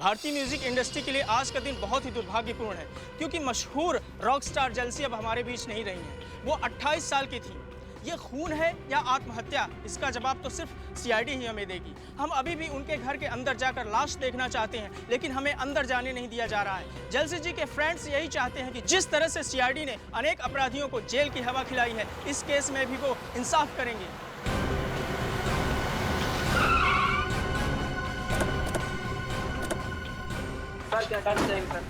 भारतीय music industry के लिए आज का दिन बहुत ही दुर्भाग्यपूर्ण है, क्योंकि मशहूर रॉक स्टार जेलसी अब हमारे बीच नहीं रही हैं। वो 28 साल की थी। ये खून है या आत्महत्या, इसका जवाब तो सिर्फ सीआईडी ही हमें देगी। हम अभी भी उनके घर के अंदर जाकर लाश देखना चाहते हैं, लेकिन हमें अंदर जाने नहीं दिया जा रहा है। जेलसी जी के फ्रेंड्स यही चाहते हैं कि जिस तरह से सीआईडी ने अनेक अपराधियों को जेल की हवा खिलाई है, इस केस में भी वो इंसाफ करेंगे। सर क्या कर चाहिए सर?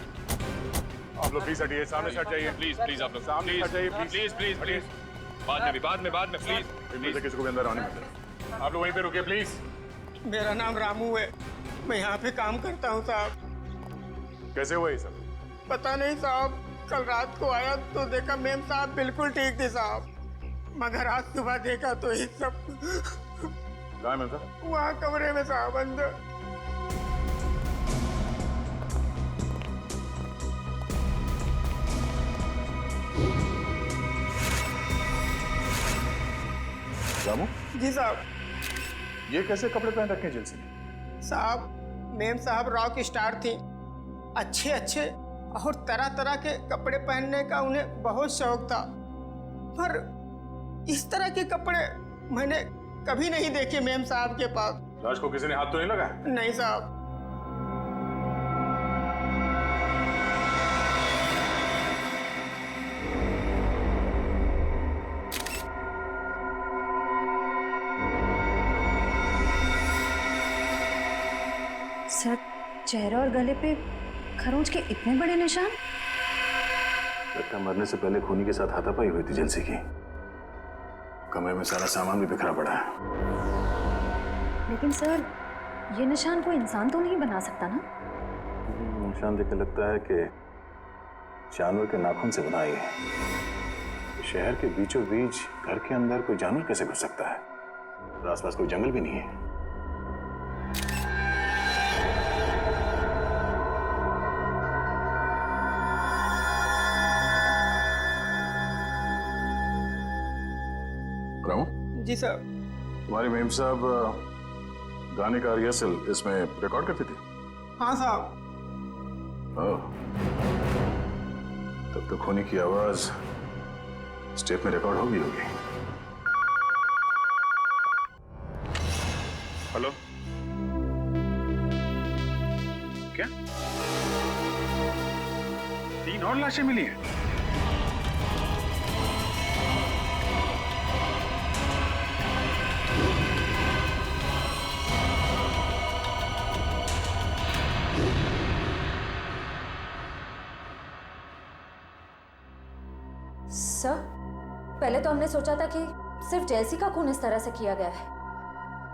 आप लोग प्लीज हटिए, सामने से हट जाइए। प्लीज आप लोग सामने हट जाइए प्लीज प्लीज बाद में प्लीज मुझे किसी को भी अंदर आने मत। आप लोग वहीं पे रुकिए प्लीज। मेरा नाम रामू है, मैं यहाँ पे काम करता हूँ साहब। कैसे हुआ ये सब? पता नहीं साहब, कल रात को आया तो देखा मेम साहब बिल्कुल ठीक थे साहब, मगर आज सुबह देखा तो ये सब कहाँ है मेम साहब? वहाँ कमरे में साहब अंदर। रामू, जी साहब। ये कैसे कपड़े पहन रखे हैं जेलसी ने? साहब मेम साहब रॉक स्टार थी, अच्छे अच्छे और तरह तरह के कपड़े पहनने का उन्हें बहुत शौक था, पर इस तरह के कपड़े मैंने कभी नहीं देखे मेम साहब के पास। लाश को किसी ने हाथ तो नहीं लगाया? नहीं साहब। सर, चेहरे और गले पे खरोंच के इतने बड़े निशान? लगता मरने से पहले खूनी के साथ हाथापाई हुई थी जेलसी की। कमरे में सारा सामान भी बिखरा पड़ा है। लेकिन सर, ये निशान कोई इंसान तो नहीं बना सकता ना? निशान देख लगता है कि जानवर के नाखून से बना है। शहर के बीचों बीच घर के अंदर कोई जानवर कैसे घुस सकता है? और आसपास कोई जंगल भी नहीं है। जी सर। तुम्हारी मेम साहब गाने का रिहर्सल इसमें रिकॉर्ड करती थी? हाँ साहब। तब तो खूनी की आवाज स्टेप में रिकॉर्ड होगी। हेलो, क्या 3 और लाशें मिली हैं? सर, पहले तो हमने सोचा था कि सिर्फ जेलसी का खून इस तरह से किया गया है,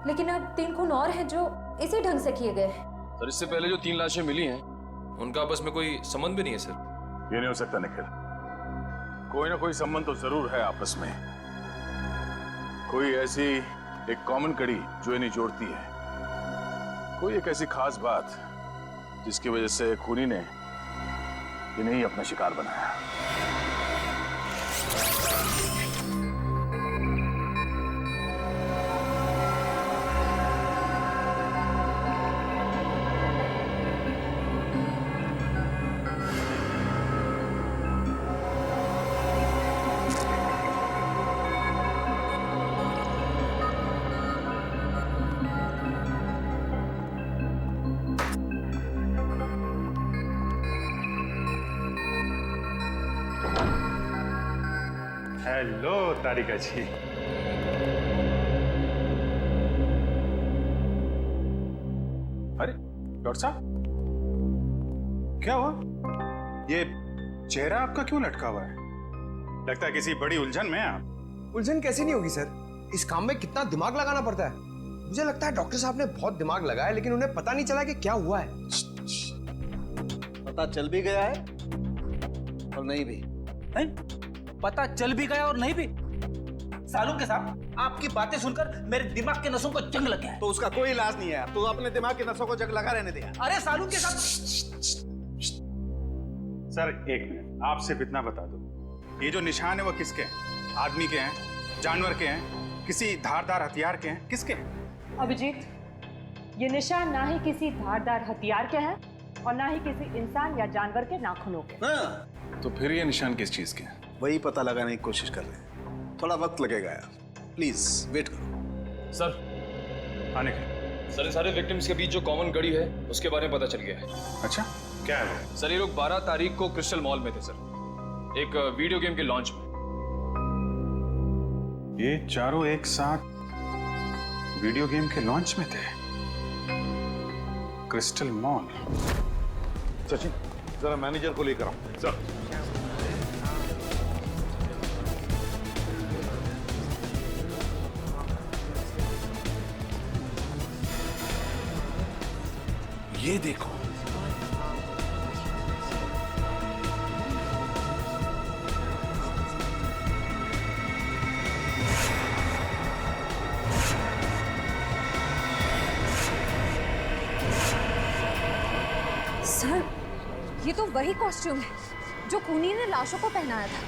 लेकिन अब 3 खून और हैं जो इसी ढंग से किए गए हैं। सर, इससे पहले जो 3 लाशें मिली हैं उनका आपस में कोई संबंध भी नहीं है सर। ये नहीं हो सकता निखिल, कोई ना कोई संबंध तो जरूर है आपस में। कोई ऐसी एक कॉमन कड़ी जो इन्हें जोड़ती है, कोई एक ऐसी खास बात जिसकी वजह से खूनी ने इन्हें ही अपना शिकार बनाया। हेलो तारिका जी। अरे डॉक्टर साहब, क्या हुआ? ये चेहरा आपका क्यों लटका हुआ है? लगता है किसी बड़ी उलझन में आप। उलझन कैसी नहीं होगी सर, इस काम में कितना दिमाग लगाना पड़ता है। मुझे लगता है डॉक्टर साहब ने बहुत दिमाग लगाया, लेकिन उन्हें पता नहीं चला कि क्या हुआ है। पता चल भी गया है और नहीं भी है? पता चल भी गया और नहीं भी। सालू के साहब, आपकी बातें सुनकर मेरे दिमाग के नसों को जंग लग गया है। तो उसका कोई इलाज नहीं है, तो अपने दिमाग के नसों को जंग लगा रहने दिया। अरे सालू के साहब। सर एक मिनट, आप सिर्फ इतना बता दो, ये जो निशान है वो किसके हैं? आदमी के हैं, जानवर के हैं, किसी धारदार हथियार के हैं, किसके हैं? अभिजीत, ये निशान ना ही किसी धारदार हथियार के है और ना ही किसी इंसान या जानवर के नाखूनों के। हाँ, तो फिर ये निशान किस चीज के हैं? वही पता लगाने की कोशिश कर रहे हैं। थोड़ा वक्त लगेगा यार, प्लीज वेट करो। सर आने के। सर, सारे विक्टिम्स के बीच जो कॉमन कड़ी है उसके बारे में पता चल गया है। अच्छा, क्या है वो? सर, ये लोग 12 तारीख को क्रिस्टल मॉल में थे सर, एक वीडियो गेम के लॉन्च में। ये चारों एक साथ वीडियो गेम के लॉन्च में थे, क्रिस्टल मॉल। सचिन, जरा मैनेजर को लेकर आओ। सर, ये देखो, सर, ये तो वही कॉस्ट्यूम है जो खूनी ने लाशों को पहनाया था।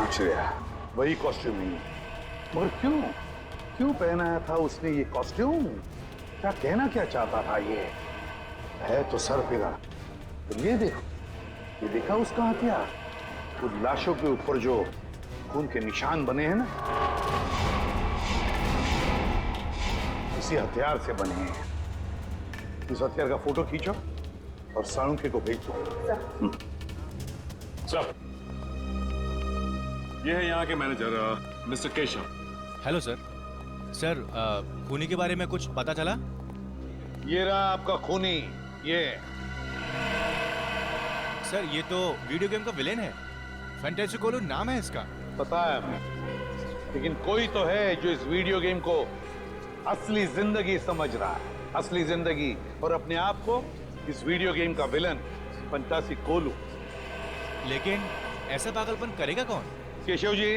आश्चर्य, वही कॉस्ट्यूम नहीं है। मगर क्यों क्यों पहनाया था उसने ये कॉस्ट्यूम? क्या कहना क्या चाहता था? ये है तो सर फिरा। तो ये देखो, ये देखा उसका हथियार, उन लाशों के ऊपर जो खून के निशान बने हैं ना, इसी हथियार से बने हैं। इस हथियार का फोटो खींचो और साळुंखे को भेज दो। सर, ये है यहाँ के manager mister Keshav. Hello sir. Sir, खूनी के बारे में कुछ पता चला? ये रहा आपका खूनी। ये सर, ये तो वीडियो गेम का विलेन है, फैंटेसी कोलू नाम है इसका। पता है हमें, लेकिन कोई तो है जो इस वीडियो गेम को असली जिंदगी समझ रहा है, असली जिंदगी, और अपने आप को इस वीडियो गेम का विलन फंटासी कोलू। लेकिन ऐसा पागलपन करेगा कौन? केशव जी,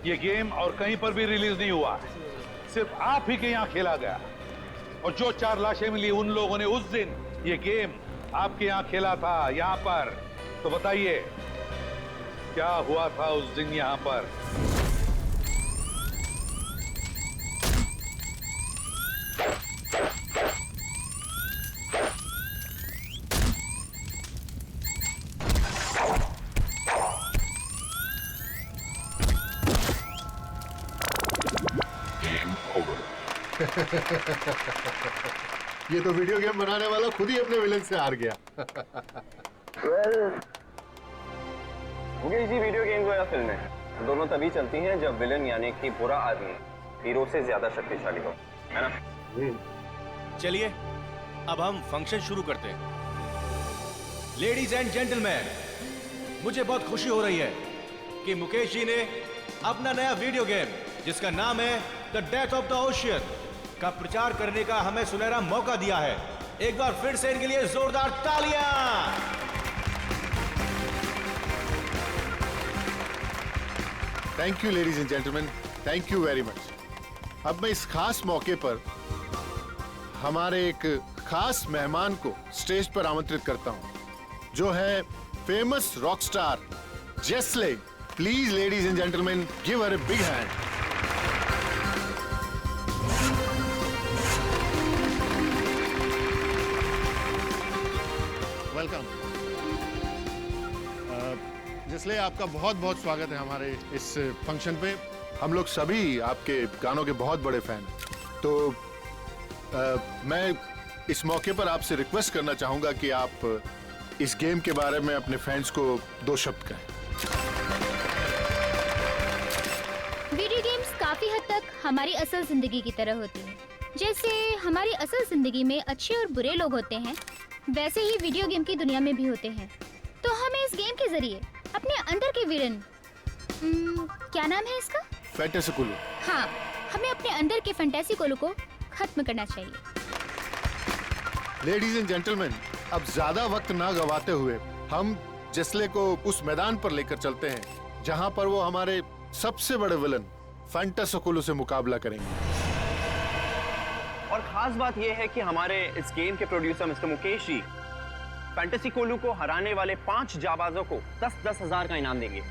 ये गेम और कहीं पर भी रिलीज नहीं हुआ, सिर्फ आप ही के यहाँ खेला गया। और जो 4 लाशें मिली, उन लोगों ने उस दिन ये गेम आपके यहाँ खेला था, यहाँ पर। तो बताइए, क्या हुआ था उस दिन यहाँ पर? ये तो वीडियो गेम बनाने वाला खुद ही अपने विलन से हार गया। मुकेश जी, वीडियो गेम या फिल्में दोनों तभी चलती हैं जब विलन यानी कि बुरा आदमी हीरो से ज्यादा शक्तिशाली हो, है ना? चलिए, अब हम फंक्शन शुरू करते हैं। लेडीज एंड जेंटलमैन, मुझे बहुत खुशी हो रही है कि मुकेश जी ने अपना नया वीडियो गेम, जिसका नाम है the death of the ocean, का प्रचार करने का हमें सुनहरा मौका दिया है। एक बार फिर से इनके लिए जोरदार तालियां। Thank you ladies and gentleman, thank you very much. अब मैं इस खास मौके पर हमारे एक खास मेहमान को स्टेज पर आमंत्रित करता हूं, जो है फेमस रॉक स्टार जेस्ले। Please ladies and gentleman, give her a big hand. Welcome. जिसले आपका बहुत बहुत स्वागत है हमारे इस फंक्शन पे। हम लोग सभी आपके गानों के बहुत बड़े फैन हैं। तो मैं इस मौके पर आपसे रिक्वेस्ट करना चाहूंगा कि आप इस गेम के बारे में अपने फैंस को 2 शब्द कहें। वीडियो गेम्स काफी हद तक हमारी असल जिंदगी की तरह होती है। जैसे हमारी असल जिंदगी में अच्छे और बुरे लोग होते हैं, वैसे ही वीडियो गेम की दुनिया में भी होते हैं। तो हमें इस गेम के जरिए अपने अंदर के विलन, क्या नाम है इसका? फैंटेसी कोलू। हाँ, हमें अपने अंदर के फैंटेसी कोलू को खत्म करना चाहिए। लेडीज एंड जेंटलमैन, अब ज्यादा वक्त ना गवाते हुए हम जेस्ले को उस मैदान पर लेकर चलते हैं जहां पर वो हमारे सबसे बड़े विलन फैंटेसी कोलू से मुकाबला करेंगे। और खास बात यह है कि हमारे इस गेम के producer mister Mukesh ji fantasy कोलू को हराने वाले 5 जाबाजों को 10,000 का इनाम देंगे।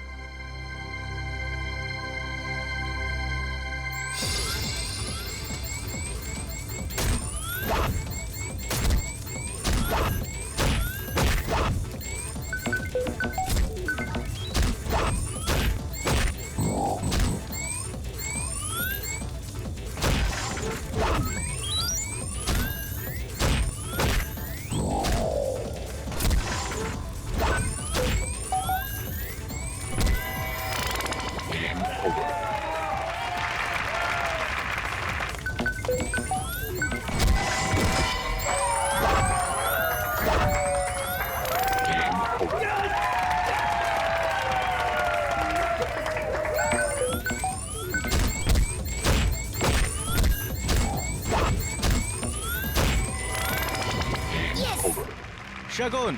शगुन।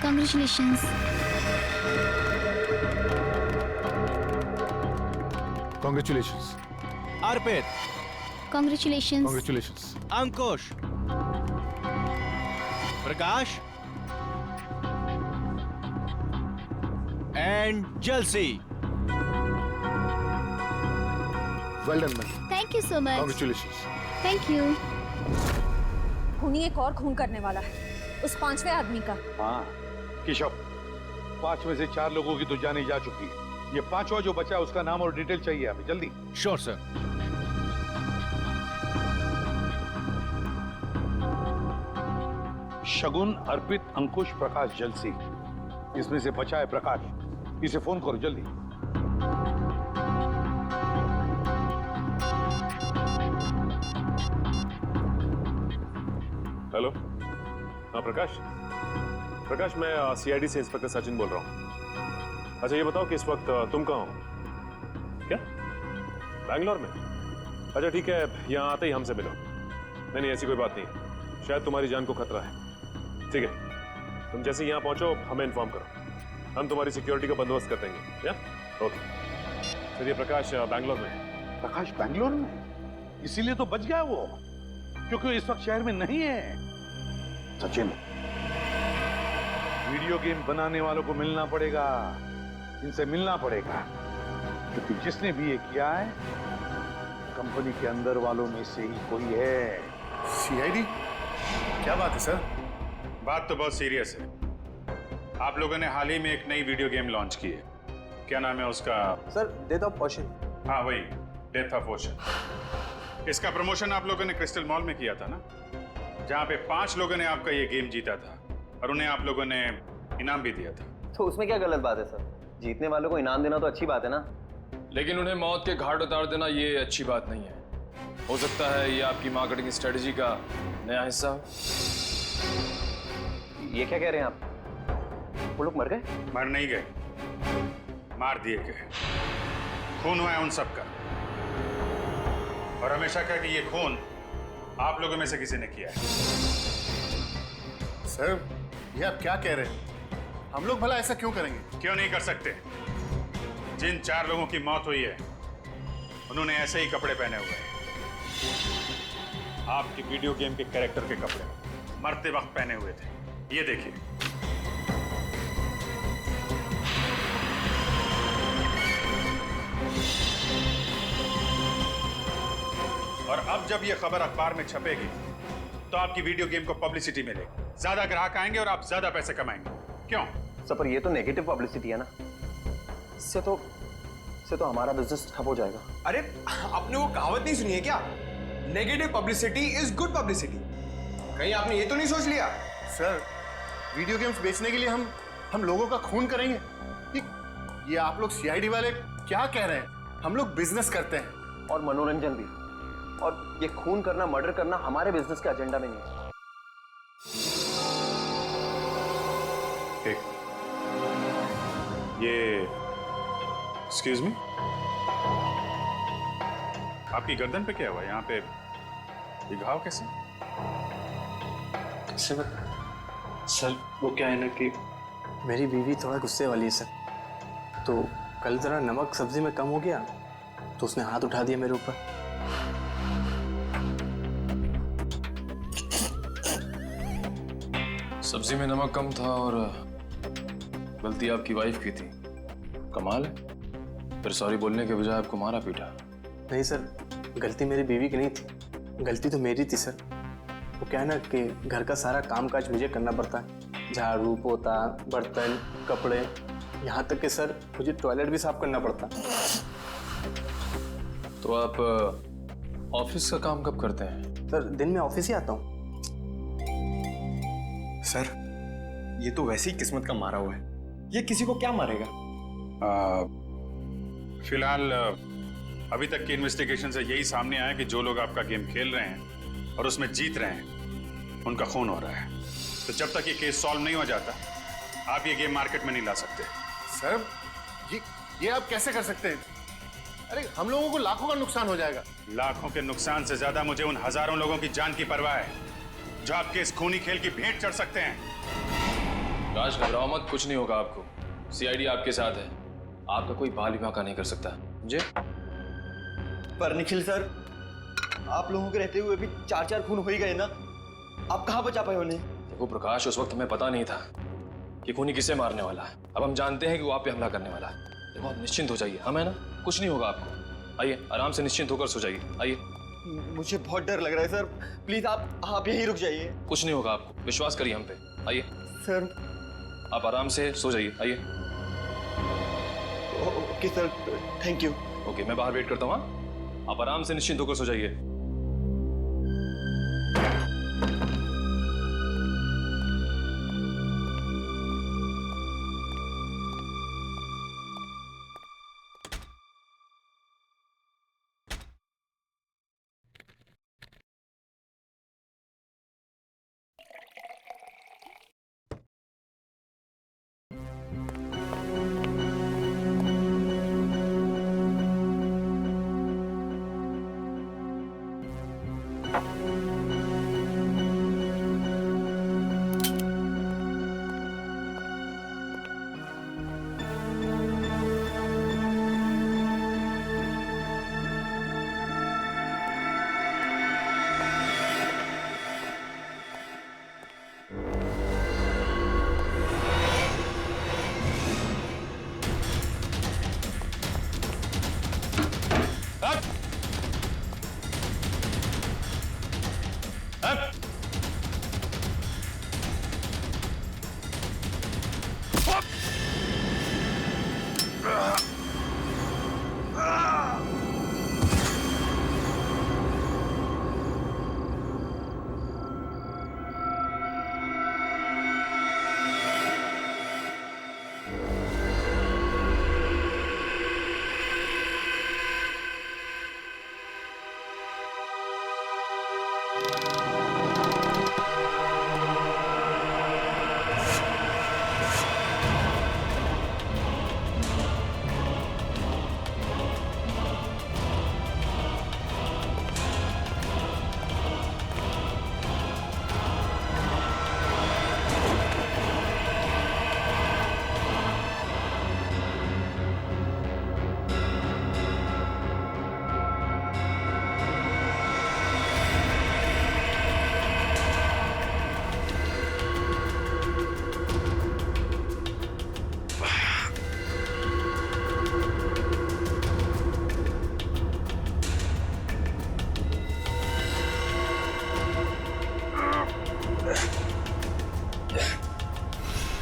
Congratulations. Congratulations. Arpit. Congratulations. Congratulations. Ankush. Prakash and जलसी। Well done man. Thank you so much. Congratulations. Thank you. खूनी एक और खून करने वाला है, उस 5वें आदमी का। हाँ केशव, 5 में से 4 लोगों की तो जाने जा चुकी है। ये 5वां जो बचा है उसका नाम और डिटेल चाहिए हमें जल्दी। Sure sir. शगुन, अर्पित, अंकुश, प्रकाश, जलसी। इसमें से बचा है प्रकाश। इसे फोन करो जल्दी। हेलो, हाँ प्रकाश। प्रकाश, मैं सीआईडी से इंस्पेक्टर सचिन बोल रहा हूँ। अच्छा ये बताओ कि इस वक्त तुम कहाँ हो? क्या बैंगलोर में? अच्छा ठीक है, यहाँ आते ही हमसे मिलो। नहीं ऐसी कोई बात नहीं, शायद तुम्हारी जान को खतरा है। ठीक है, तुम जैसे यहाँ पहुंचो हमें इन्फॉर्म करो, हम तुम्हारी सिक्योरिटी का बंदोबस्त कर देंगे। या ओके। चलिए प्रकाश बैंगलोर में। प्रकाश बैंगलोर में? इसीलिए तो बच गया वो, क्योंकि इस वक्त शहर में नहीं है। सचिन, वीडियो गेम बनाने वालों को मिलना पड़ेगा, इनसे मिलना पड़ेगा, क्योंकि जिसने भी ये किया है कंपनी के अंदर वालों में से ही कोई है। सीआईडी? क्या बात है सर? बात तो बहुत सीरियस है। आप लोगों ने हाल ही में एक नई वीडियो गेम लॉन्च की है, क्या नाम है उसका? Sir death of ocean. हाँ वही, डेथ ऑफ ओशन। इसका प्रमोशन आप लोगों ने क्रिस्टल मॉल में किया था ना, जहाँ पे 5 लोगों ने आपका ये गेम जीता था और उन्हें आप लोगों ने इनाम भी दिया था। तो उसमें क्या गलत बात है सर? जीतने वालों को इनाम देना तो अच्छी बात है ना। लेकिन उन्हें मौत के घाट उतार देना ये अच्छी बात नहीं है। हो सकता है ये आपकी मार्केटिंग स्ट्रेटजी का नया हिस्सा हो। ये क्या कह रहे हैं आप? वो लोग मर गए? मर नहीं गए, मार दिए गए। खून हुआ है उन सबका, और हमेशा कहा कि ये खून आप लोगों में से किसी ने किया है। सर ये आप क्या कह रहे हैं? हम लोग भला ऐसा क्यों करेंगे? क्यों नहीं कर सकते? जिन 4 लोगों की मौत हुई है उन्होंने ऐसे ही कपड़े पहने हुए हैं, आपकी वीडियो गेम के कैरेक्टर के कपड़े मरते वक्त पहने हुए थे। ये देखिए। और अब जब ये खबर अखबार में छपेगी तो आपकी वीडियो गेम को पब्लिसिटी मिलेगी, ज्यादा ग्राहक आएंगे और आप ज्यादा पैसे कमाएंगे। क्यों? सर पर ये तो नेगेटिव पब्लिसिटी है ना, इससे तो हमारा बिजनेस ठप हो जाएगा। अरे आपने वो कहावत नहीं सुनी है क्या? Negative publicity is good publicity. कहीं आपने ये तो नहीं सोच लिया? सर वीडियो गेम्स बेचने के लिए हम लोगों का खून करेंगे? ये आप लोग सीआईडी वाले क्या कह रहे हैं? हम लोग बिजनेस करते हैं और मनोरंजन भी, और ये खून करना, मर्डर करना हमारे बिजनेस के एजेंडा में नहीं है। ये एक्सक्यूज मी, आपकी गर्दन पे क्या हुआ? यहाँ पे ये घाव कैसे? सर वो क्या है ना कि मेरी बीवी थोड़ा गुस्से वाली है सर, तो कल जरा नमक सब्जी में कम हो गया तो उसने हाथ उठा दिया मेरे ऊपर। सब्जी में नमक कम था और गलती आपकी वाइफ की थी। कमाल है, फिर सॉरी बोलने के बजाय आपको मारा पीटा। नहीं सर, गलती मेरी बीवी की नहीं थी, गलती तो मेरी थी सर। वो क्या है ना कि घर का सारा कामकाज मुझे करना पड़ता है, झाड़ू पोता, बर्तन, कपड़े, यहाँ तक कि सर मुझे टॉयलेट भी साफ करना पड़ता। तो आप ऑफिस का काम कब करते हैं? सर दिन में ऑफिस ही आता हूँ। सर ये तो वैसे ही किस्मत का मारा हुआ है, ये किसी को क्या मारेगा? फिलहाल अभी तक की इन्वेस्टिगेशन से यही सामने आया कि जो लोग आपका गेम खेल रहे हैं और उसमें जीत रहे हैं उनका खून हो रहा है। तो जब तक ये केस सॉल्व नहीं हो जाता आप ये गेम मार्केट में नहीं ला सकते। सर ये आप कैसे कर सकते हैं? अरे हम लोगों को लाखों का नुकसान हो जाएगा। लाखों के नुकसान से ज्यादा मुझे उन हजारों लोगों की जान की परवाह है जाग के इस खूनी खेल की भेंट चढ़ सकते हैं। राज घबराओ मत, कुछ नहीं होगा आपको। सीआईडी आपके साथ है, आपका कोई बाल भी बांका नहीं कर सकता। मुझे पर निखिल सर, आप लोगों के रहते हुए भी 4-4 खून हो ही गए ना, आप कहाँ बचा पाए उन्हें? देखो प्रकाश, उस वक्त हमें पता नहीं था कि खूनी किसे मारने वाला है। अब हम जानते हैं कि वो आप पे हमला करने वाला है। देखो आप निश्चिंत हो जाइए, हम है ना, कुछ नहीं होगा आपको। आइए आराम से निश्चिंत होकर सो जाइए। आइए। मुझे बहुत डर लग रहा है सर, प्लीज आप यहीं रुक जाइए। कुछ नहीं होगा आपको, विश्वास करिए हम पे। आइए सर। आप आराम से सो जाइए। आइए। Okay sir, thank you. Okay, मैं बाहर वेट करता हूँ। हाँ, आप आराम से निश्चिंत होकर सो जाइए।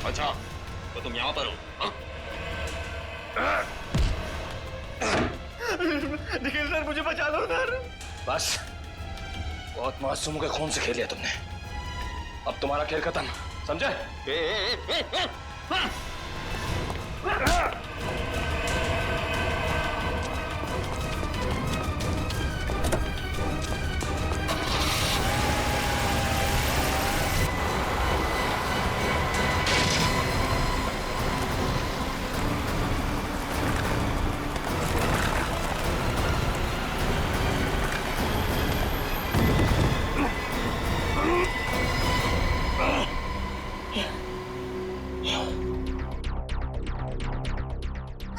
अच्छा, तो तुम यहाँ पर हो? निखिल सर, मुझे बचा लो सर। बस, बहुत मासूमों के खून से खेल लिया तुमने। अब तुम्हारा खेल खत्म, समझे?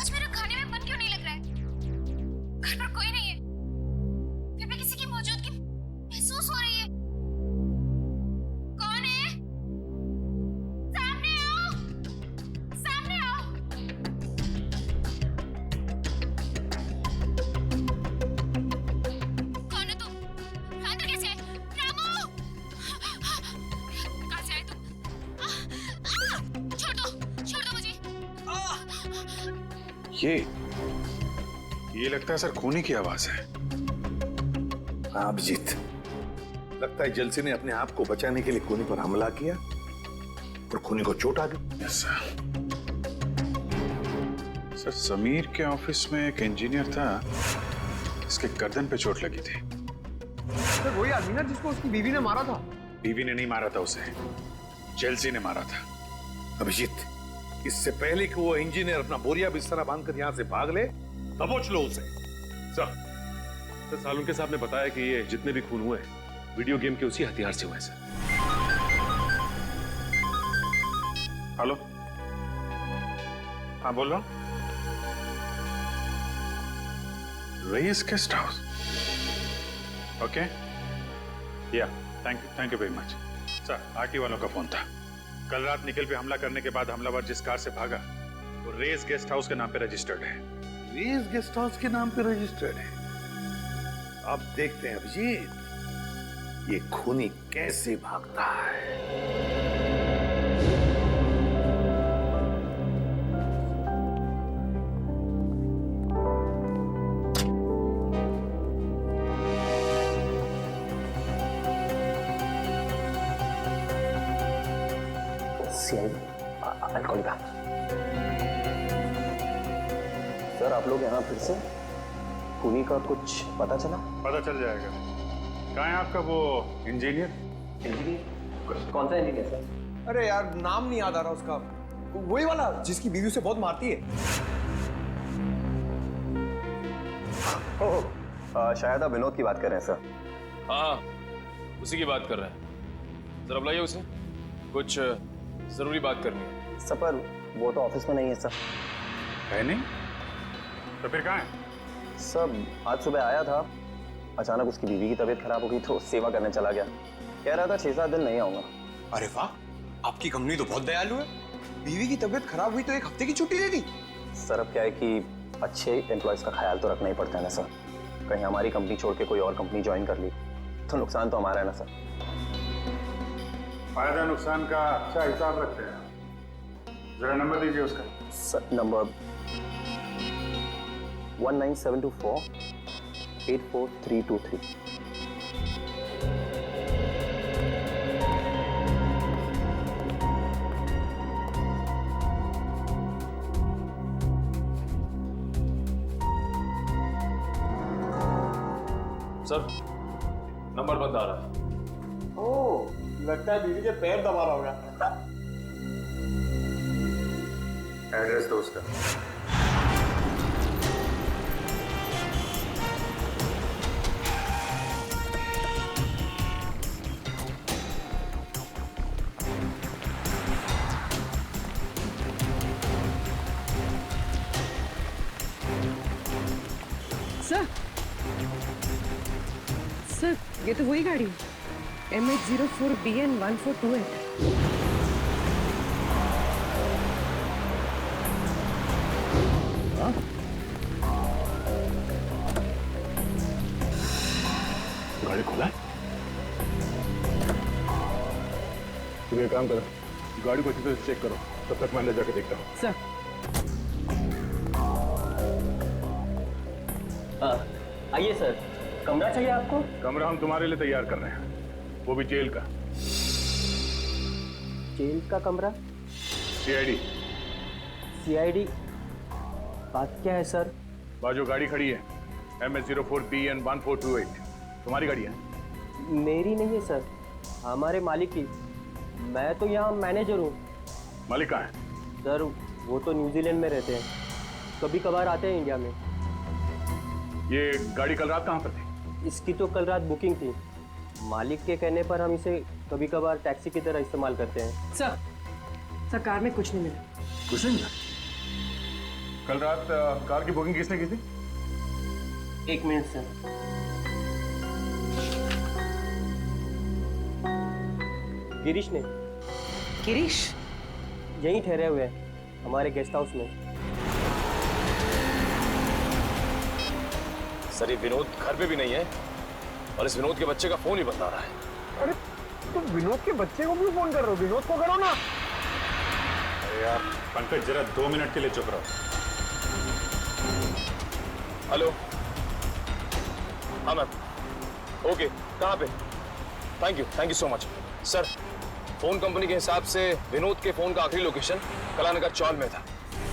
आज मेरा खाने में मन क्यों नहीं लग रहा है? घर पर कोई नहीं है, फिर भी किसी की मौजूदगी महसूस हो रही है। कौन है? सामने आओ, सामने आओ। कौन है तुम? अंदर कैसे आए? रामू! कहाँ से आए तुम? छोड़ दो मुझे। ये लगता है सर खूनी की आवाज है। हाँ अभिजीत, लगता है जलसी ने अपने आप को बचाने के लिए खूनी पर हमला किया और खूनी को चोट आ गई। सर समीर के ऑफिस में एक इंजीनियर था, इसके गर्दन पे चोट लगी थी। सर वही आदमी ना जिसको उसकी बीवी ने मारा था। बीवी ने नहीं मारा था उसे, जेलसी ने मारा था। अभिजीत, इससे पहले कि वो इंजीनियर अपना बोरिया बिस्तरा बांधकर यहाँ से भाग ले, दबोच लो उसे। सर सालुंके साहब ने बताया कि ये जितने भी खून हुए वीडियो गेम के उसी हथियार से हुए सर। हेलो, हाँ बोल रहा हूँ। रेस गेस्ट हाउस, ओके, या thank you very much. Sir, RT वालों का फोन था। कल रात निखिल पे हमला करने के बाद हमलावर जिस कार से भागा वो रेस गेस्ट हाउस के नाम पे रजिस्टर्ड है। रेस गेस्ट हाउस के नाम पे रजिस्टर्ड है। अब देखते हैं अभिजीत, ये खूनी कैसे भागता है। सर, आप लोग यहाँ फिर से? खूनी का कुछ पता चला? पता चल जाएगा। कहाँ है आपका वो इंजीनियर? कौन सा इंजीनियर सर? अरे यार, नाम नहीं याद आ रहा उसका। वही वाला जिसकी बीवी से बहुत मारती है। शायद आप विनोद की बात कर रहे हैं सर। हाँ, उसी की बात कर रहे हैं। जरा बुलाइए उसे, कुछ जरूरी बात करनी है। सर, पर वो तो ऑफिस में नहीं है सर। है नहीं? तो फिर कहाँ है? सब आज सुबह आया था, अचानक उसकी बीवी की तबीयत खराब हो गई तो सेवा करने चला गया। कह रहा था 6-7 दिन नहीं आऊंगा। अरे वाह, आपकी कंपनी तो बहुत दयालु है। बीवी की तबीयत खराब हुई तो 1 हफ्ते की छुट्टी दे दी। सर, अब क्या है कि अच्छे एम्प्लॉयज का ख्याल तो रखना ही पड़ता है ना सर। कहीं हमारी कंपनी छोड़ के कोई और कंपनी ज्वाइन कर ली तो नुकसान तो हमारा है ना सर। फायदा नुकसान का अच्छा हिसाब रखते हैं। जरा नंबर दीजिए उसका। Sir, number 19724-84323। सर, नंबर बंद आ रहा है। ओह, लगता है बीवी के पैर दबा रहा होगा। एड्रेस दो उसका। सर, ये तो वही गाड़ी है, MH04BN1428। गाड़ी खोला है? तुम एक काम करो, गाड़ी को अच्छी तरह से चेक करो, तब तक मैं अंदर जाके देखता हूँ। सर, आइए सर, कमरा चाहिए आपको? कमरा हम तुम्हारे लिए तैयार कर रहे हैं, वो भी जेल का। जेल का कमरा? CID। बात क्या है सर? बाजू गाड़ी खड़ी है, MH04BN1428। तुम्हारी गाड़ी है? मेरी नहीं है सर, हमारे मालिक की। मैं तो यहाँ मैनेजर हूँ। मालिक कहाँ है? सर, वो तो न्यूजीलैंड में रहते हैं, कभी कभार आते हैं इंडिया में। ये गाड़ी कल रात कहाँ पर थी? इसकी तो कल रात बुकिंग थी। मालिक के कहने पर हम इसे कभी कभार टैक्सी की तरह इस्तेमाल करते हैं। सर कार में कुछ नहीं मिला। कुछ नहीं मिला? कल रात कार की बुकिंग किसने की थी? 1 मिनट सर। गिरीश ने। गिरीश यहीं ठहरे हुए हैं हमारे गेस्ट हाउस में। सर, ये विनोद घर पे भी नहीं है और इस विनोद के बच्चे का फोन ही बंद आ रहा है। अरे तुम विनोद के बच्चे को क्यों फोन कर रहे हो? विनोद को करो ना। अरे यार पंकज, जरा 2 मिनट के लिए चुप रहो। हेलो, हाँ मैम, ओके, कहाँ पे? Thank you so much. Sir, phone company के हिसाब से विनोद के फोन का आखिरी लोकेशन कलानगर चौल में था।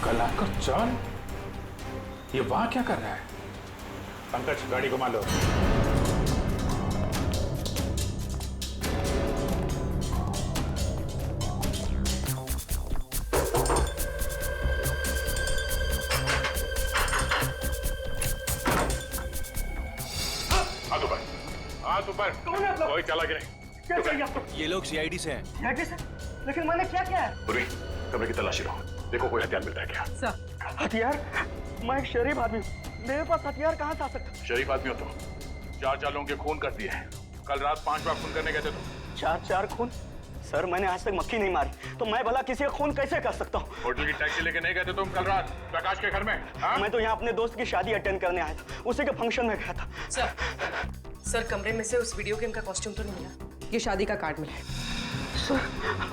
कलानगर चौल? ये वहां क्या कर रहा है? पंकज, गाड़ी घुमा लो। हाथ ऊपर। कोई चला कि नहीं? ये लोग CID से हैं। लेकिन मैंने क्या किया है? पूर्वी, कमरे की तलाशी लो, देखो कोई हथियार मिलता है क्या। सर हथियार? मैं एक शरीफ आदमी हूँ, मेरे पास हथियार कहाँ से आ सकता है? शरीफ आदमी हो तुम, 4 लोगों के खून कर दिए हैं। कल रात 5 बार खून करने गए थे तुम। 4 खून? सर मैंने आज तक मक्खी नहीं मारी, तो मैं भला किसी का खून कैसे कर सकता हूँ? होटल की टैक्सी लेके नहीं गए थे तुम कल रात प्रकाश के घर में? हाँ? मैं तो यहाँ अपने दोस्त की शादी अटेंड करने आया था, उसी के फंक्शन में गया था। सर कमरे में से उस वीडियो गेम का कॉस्ट्यूम तो नहीं मिला, ये शादी का कार्ड मिला है। सर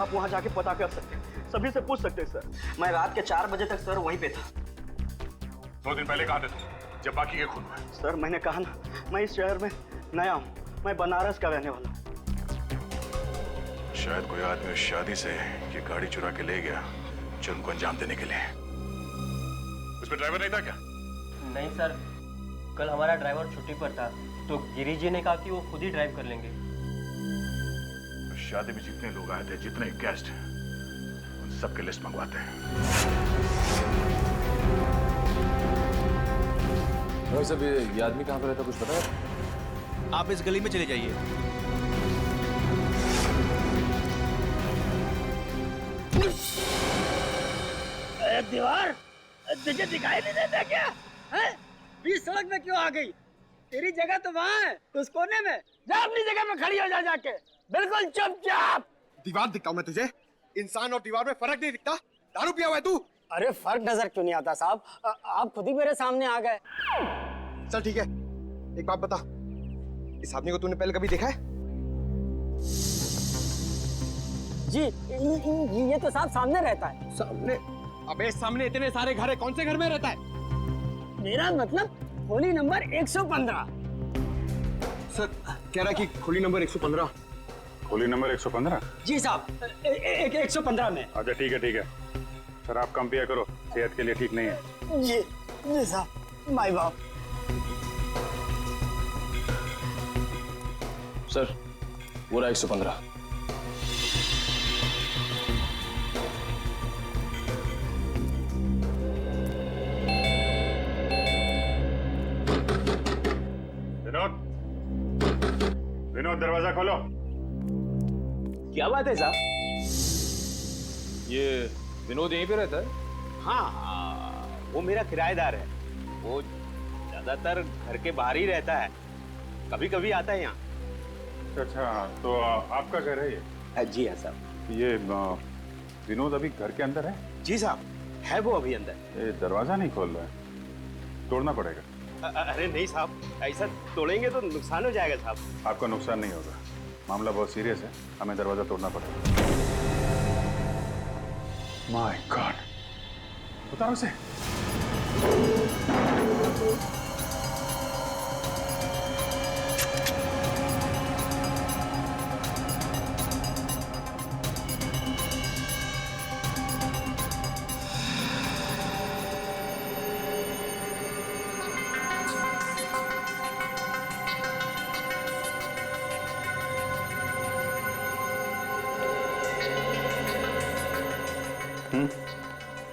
आप वहाँ जाके पता कर सकते हैं, सभी से पूछ सकते हैं सर। मैं रात के 4 बजे तक सर वहीं पे था। 2 दिन पहले कहाँ थे तुम जब बाकी के खून हुए? सर मैंने कहा ना, मैं इस शहर में नया हूँ, मैं बनारस का रहने वाला हूँ। शायद कोई आदमी उस शादी से ये गाड़ी चुरा के ले गया जुर्म को अंजाम देने के लिए। उसमें ड्राइवर नहीं था क्या? नहीं सर, कल हमारा ड्राइवर छुट्टी पर था, तो गिरी जी ने कहा कि वो खुद ही ड्राइव कर लेंगे। उस शादी में जितने लोग आए थे, जितने गेस्ट, उन सबकी लिस्ट मंगवाते हैं। भाई साहब ये आदमी कहाँ पर रहता, कुछ पता है? आप इस गली में चले जाइए। दीवार तुझे दिखाई नहीं देता क्या? हैं? बीच सड़क में क्यों आ गई? तेरी जगह तो वहाँ है, उस कोने में। जा अपनी जगह में खड़ी हो जा जाके, बिल्कुल चुपचाप। दीवार दिखता हूँ मैं तुझे? इंसान और दीवार में फर्क नहीं दिखता? दारू पिया हुआ है तू? अरे फर्क नजर क्यों नहीं आता साहब? आप खुद ही मेरे सामने आ गए। चल ठीक है, एक बात बता, इस आदमी को तूने पहले कभी देखा है? जी ये तो साहब सामने रहता है। सामने? अबे सामने इतने सारे घर है, कौन से घर में रहता है? मेरा मतलब खोली नंबर 115। सर कह रहा कि खोली नंबर 115। खोली नंबर 115? जी साहब 115 में। अच्छा ठीक है ठीक है। सर आप कम पिया करो, सेहत के लिए ठीक नहीं है। जी साहब, माय बाप। सर पूरा 115। विनोद दरवाजा खोलो। क्या बात है साहब? ये विनोद यहीं पे रहता है? हाँ वो मेरा किराएदार है, वो ज्यादातर घर के बाहर ही रहता है, कभी कभी आता है यहाँ। अच्छा तो आपका घर है ये? जी हाँ साहब। ये विनोद अभी घर के अंदर है? जी साहब है वो अभी अंदर। ये दरवाजा नहीं खोल रहा है, तोड़ना पड़ेगा। अरे नहीं साहब, ऐसा तोड़ेंगे तो नुकसान हो जाएगा साहब। आपका नुकसान नहीं होगा, मामला बहुत सीरियस है, हमें दरवाजा तोड़ना पड़ेगा। माय गॉड, बताओ उसे।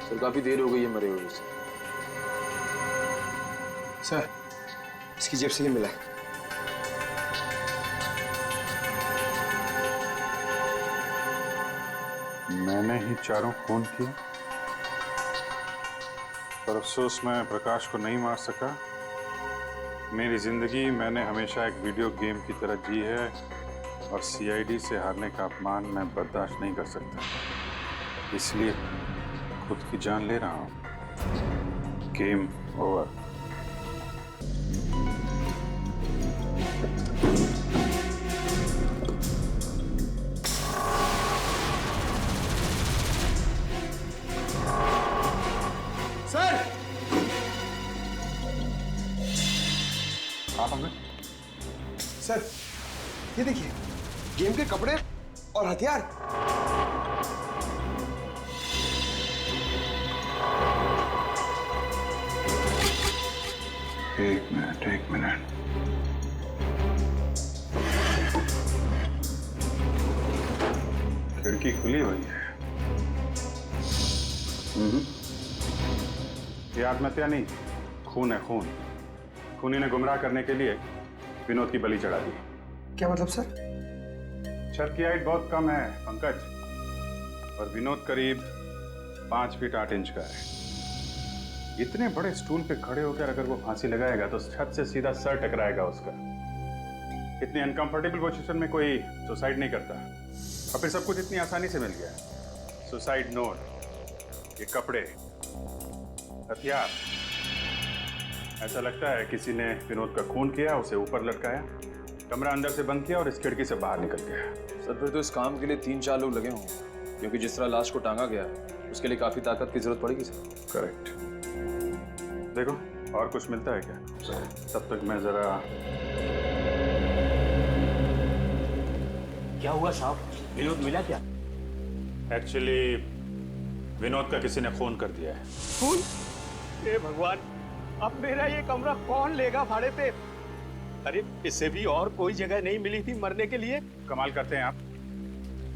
सर काफी देर हो गई है मरे हुए से। सर इसकी जेब से ही मिला। मैंने ही 4 खून किए, पर अफसोस मैं प्रकाश को नहीं मार सका। मेरी जिंदगी मैंने हमेशा एक वीडियो गेम की तरह जी है, और सीआईडी से हारने का अपमान मैं बर्दाश्त नहीं कर सकता, इसलिए खुद की जान ले रहा हूं। Game over. सर आप हमें? सर ये देखिए, गेम के कपड़े और हथियार। एक मिनट। खिड़की खुली हुई है। ये आत्महत्या नहीं, खून है खून। खूनी ने गुमराह करने के लिए विनोद की बलि चढ़ा दी। क्या मतलब सर? छत की हाइट बहुत कम है पंकज, और विनोद करीब 5 फीट 8 इंच का है। इतने बड़े स्टूल पे खड़े होकर अगर वो फांसी लगाएगा तो छत से सीधा सर टकराएगा उसका। इतनी अनकंफर्टेबल पोजीशन में कोई सुसाइड नहीं करता, और फिर सब कुछ इतनी आसानी से मिल गया। सुसाइड नोट, ये कपड़े, हथियार। ऐसा लगता है किसी ने विनोद का खून किया, उसे ऊपर लटकाया, कमरा अंदर से बंद किया और इस खिड़की से बाहर निकल गया। सर फिर तो इस काम के लिए 3-4 लोग लगे होंगे, क्योंकि जिस तरह लाश को टांगा गया उसके लिए काफी ताकत की जरूरत पड़ेगी सर। करेक्ट। देखो और कुछ मिलता है क्या? तब तक मैं जरा। क्या हुआ साहब, विनोद मिला क्या? एक्चुअली विनोद का किसी ने खून कर दिया है। खून? हे भगवान, अब मेरा ये कमरा कौन लेगा भाड़े पे? अरे इससे भी और कोई जगह नहीं मिली थी मरने के लिए? कमाल करते हैं आप,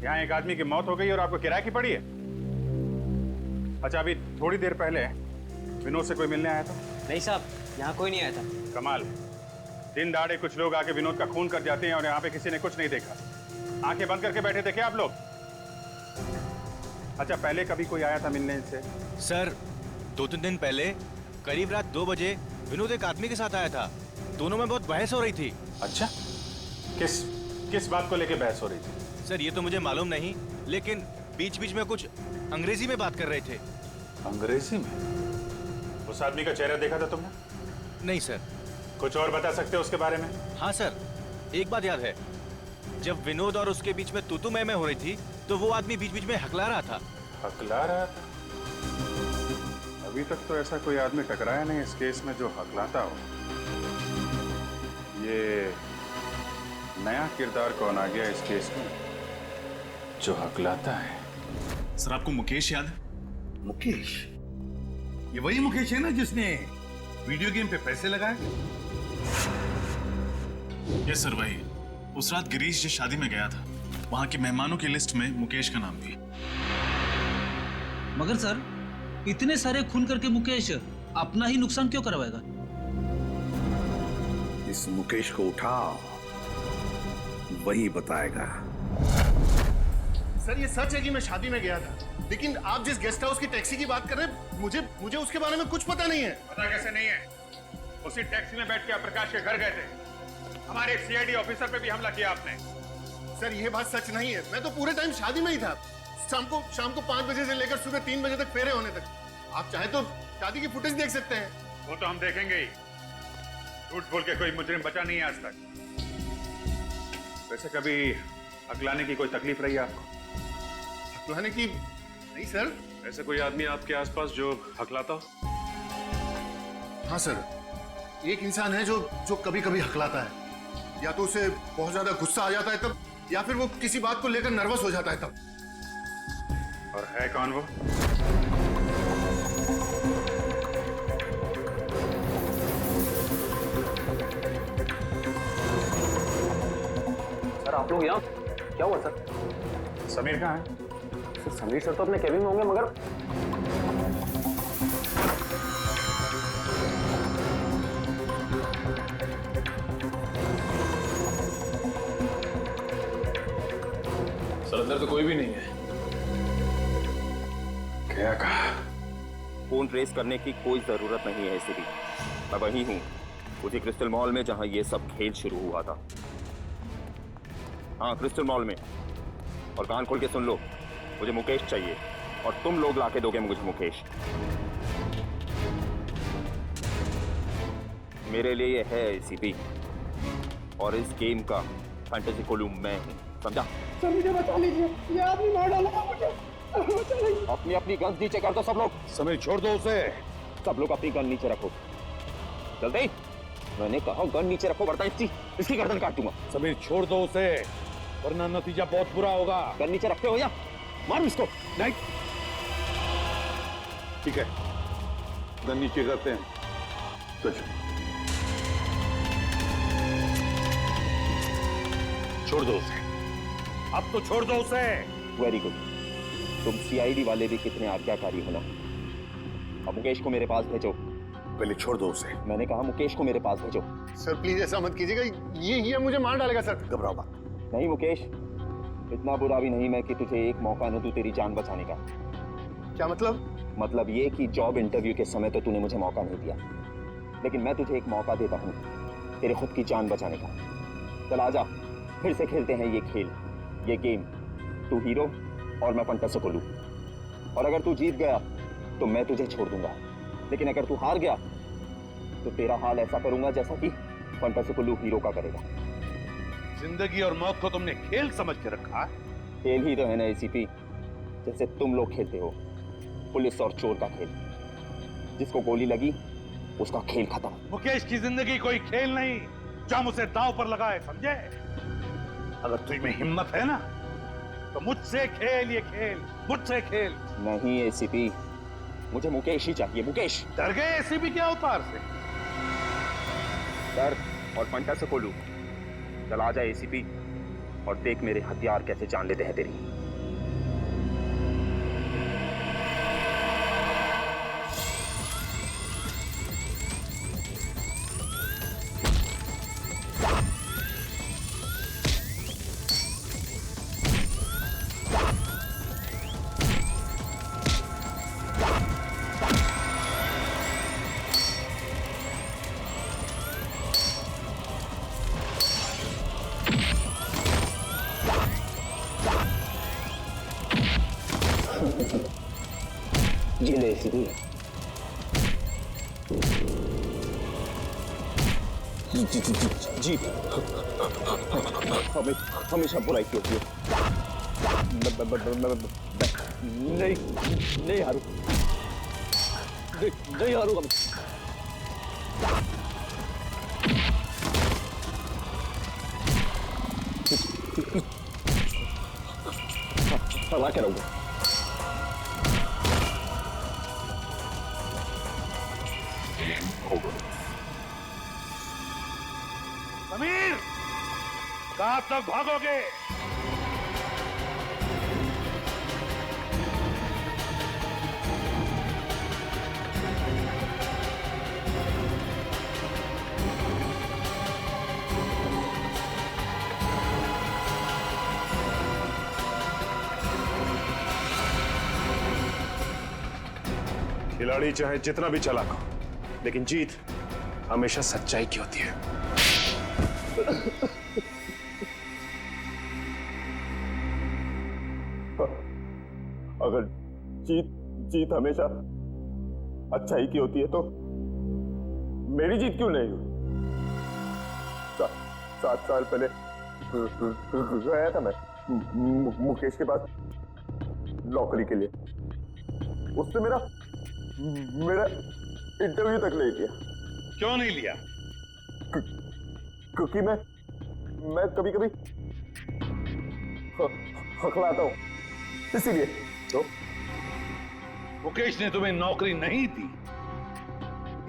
यहाँ एक आदमी की मौत हो गई और आपको किराए की पड़ी है। अच्छा, अभी थोड़ी देर पहले विनोद से कोई मिलने आया था? नहीं साहब, यहाँ कोई नहीं आया था। कमाल है, दिन दहाड़े कुछ लोग आके विनोद का खून कर जाते हैं और यहाँ पे किसी ने कुछ नहीं देखा। आंखें बंद करके बैठे थे क्या आप लोग? अच्छा, पहले कभी कोई आया था मिलने से? सर 2-3 दिन पहले करीब रात 2 बजे विनोद एक आदमी के साथ आया था। दोनों में बहुत बहस हो रही थी। अच्छा, किस बात को लेके बहस हो रही थी? सर ये तो मुझे मालूम नहीं, लेकिन बीच बीच में कुछ अंग्रेजी में बात कर रहे थे। अंग्रेजी में? उस आदमी का चेहरा देखा था तुमने? नहीं सर। कुछ और बता सकते हो उसके बारे में? हाँ सर, एक बात याद है, जब विनोद और उसके बीच में तू मैं हो रही थी तो वो आदमी बीच बीच में हकला रहा था। हकला रहा था? अभी तक तो ऐसा कोई आदमी टकराया नहीं इस केस में जो हकलाता हो। ये नया किरदार कौन आ गया इस केस में जो हकलाता है? सर आपको मुकेश याद है? मुकेश? ये वही मुकेश है ना जिसने वीडियो गेम पे पैसे लगाए? यस सर, वही। उस रात गिरीश जिस शादी में गया था, वहां के मेहमानों की लिस्ट में मुकेश का नाम भी। मगर सर, इतने सारे खून करके मुकेश अपना ही नुकसान क्यों करवाएगा? इस मुकेश को उठाओ, वही बताएगा। सर ये सच है कि मैं शादी में गया था, लेकिन आप जिस गेस्ट हाउस की टैक्सी की बात कर रहे हैं, मुझे उसके बारे में कुछ पता नहीं है। पता कैसे नहीं है? उसी टैक्सी में बैठ के आप प्रकाश के घर गए थे। हमारे एक सीआईडी ऑफिसर पे भी हमला किया आपने। सर ये बात सच नहीं है, मैं तो पूरे टाइम शादी में ही था। शाम को 5 बजे से लेकर सुबह 3 बजे तक फेरे होने तक। आप चाहे तो शादी की फुटेज देख सकते हैं। वो तो हम देखेंगे ही। झूठ बोल के कोई मुजरिम बचा नहीं है आज तक। वैसे कभी हकलाने की कोई तकलीफ रही है आपको? हकलाने की? नहीं सर। ऐसा कोई आदमी आपके आसपास जो हकलाता हो? हाँ सर, एक इंसान है जो कभी कभी हकलाता है। या तो उसे बहुत ज्यादा गुस्सा आ जाता है तब, या फिर वो किसी बात को लेकर नर्वस हो जाता है तब। और है कौन वो? सर आप लोग यहाँ? क्या हुआ सर? समीर कहाँ है? सर समीर सर तो अपने केबिन में होंगे, मगर सर अंदर तो कोई भी नहीं है। क्या कहा? फोन ट्रेस करने की कोई जरूरत नहीं है सिटी। मैं वही हूँ, उसी क्रिस्टल मॉल में जहाँ ये सब खेल शुरू हुआ था। हाँ, क्रिस्टल मॉल में। और कान खोल के सुन लो, मुझे मुकेश चाहिए और तुम लोग लाके दोगे मुझे मुकेश। मेरे लिए ये है सीपी, और इस गेम का फैंटेसी कोलू मैं हूँ, समझा? सर मुझे बचा लीजिए, ये आदमी मार डालेगा मुझे। अपनी अपनी गन नीचे कर दो सब लोग। समीर छोड़ दो उसे। सब लोग अपनी गन नीचे रखो जल्दी। मैंने कहा गन नीचे रखो, वरना इसकी गर्दन काट दूंगा। समीर छोड़ दो उसे, वरना नतीजा बहुत बुरा होगा। गन नीचे रखते हो या मारो इसको? नहीं, ठीक है, गन नीचे करते हैं। छोड़ दो उसे, अब तो छोड़ दो उसे। वेरी गुड, तुम सीआईडी वाले भी कितने आज्ञाकारी हो ना। अब मुकेश को मेरे पास भेजो। पहले छोड़ दो उसे। मैंने कहा मुकेश को मेरे पास भेजो। सर प्लीज ऐसा मत कीजिएगा, ये मुझे मार डालेगा सर। घबराओ मत। नहीं मुकेश, इतना बुरा भी नहीं मैं कि तुझे एक मौका न दूं तेरी जान बचाने का। क्या मतलब? मतलब ये कि जॉब इंटरव्यू के समय तो तूने मुझे मौका नहीं दिया, लेकिन मैं तुझे एक मौका देता हूँ तेरे खुद की जान बचाने का। चल आजा, फिर से खेलते हैं ये खेल, ये गेम। तू हीरो और मैं फंटा सुकुलू। और अगर तू जीत गया तो मैं तुझे छोड़ दूंगा, लेकिन अगर तू हार गया तो तेरा हाल ऐसा करूंगा जैसा कि फंटा सुकुलू हीरो का करेगा। जिंदगी और मौत को तुमने खेल समझ के रखा है? खेल ही तो है ना एसीपी, जैसे तुम लोग खेलते हो, पुलिस और चोर का खेल। जिसको गोली लगी उसका खेल खत्म। मुकेश की जिंदगी कोई खेल नहीं जो हम उसे दांव पर लगाए, समझे? अगर तुझ में हिम्मत है ना तो मुझसे खेल ये खेल, मुझसे खेल। नहीं एसीपी, मुझे मुकेश ही चाहिए, मुकेश। डर गए एसीपी के अवतार से? डर और फंटा से खोलू। चल आ जा एसीपी और देख मेरे हथियार कैसे जान लेते हैं तेरी। जी ले एसीपी। जी हमेशा बुराई की होती है। नहीं हारू, नहीं हारूंगा मैं। हरा के रहूंगा। समीर, कहां तक भागोगे? खिलाड़ी चाहे जितना भी चालाक हो, लेकिन जीत हमेशा सच्चाई की होती है। अगर जीत हमेशा अच्छाई की होती है तो मेरी जीत क्यों नहीं हुई? 7 साल पहले गया था मैं मुकेश के पास नौकरी के लिए। उसने मेरा इंटरव्यू तक नहीं लिया। क्यों नहीं लिया? क्योंकि मैं कभी कभी हकलाता हूं, इसीलिए। तो मुकेश ने तुम्हें नौकरी नहीं दी,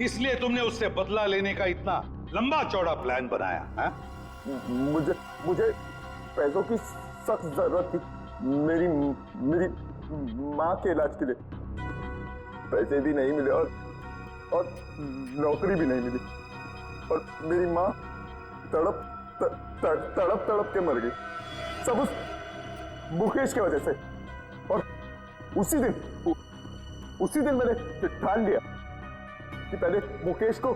इसलिए तुमने उससे बदला लेने का इतना लंबा चौड़ा प्लान बनाया है? मुझे पैसों की सख्त जरूरत थी। मेरी माँ के इलाज के लिए पैसे भी नहीं मिले और नौकरी भी नहीं मिली, और मेरी माँ तड़प के मर गई, सब उस मुकेश की वजह से। और उसी दिन मैंने ठान लिया कि पहले मुकेश को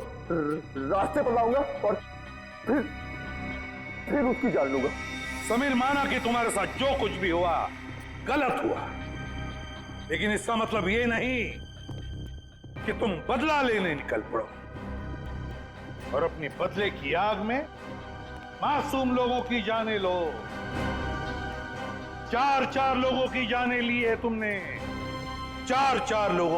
रास्ते पर लाऊंगा और फिर उसकी जान लूंगा। समीर, माना कि तुम्हारे साथ जो कुछ भी हुआ गलत हुआ, लेकिन इसका मतलब ये नहीं कि तुम बदला लेने निकल पड़ो और अपनी बदले की आग में मासूम लोगों की जानें लो। 4 लोगों की जानें ली है तुमने, 4 लोगों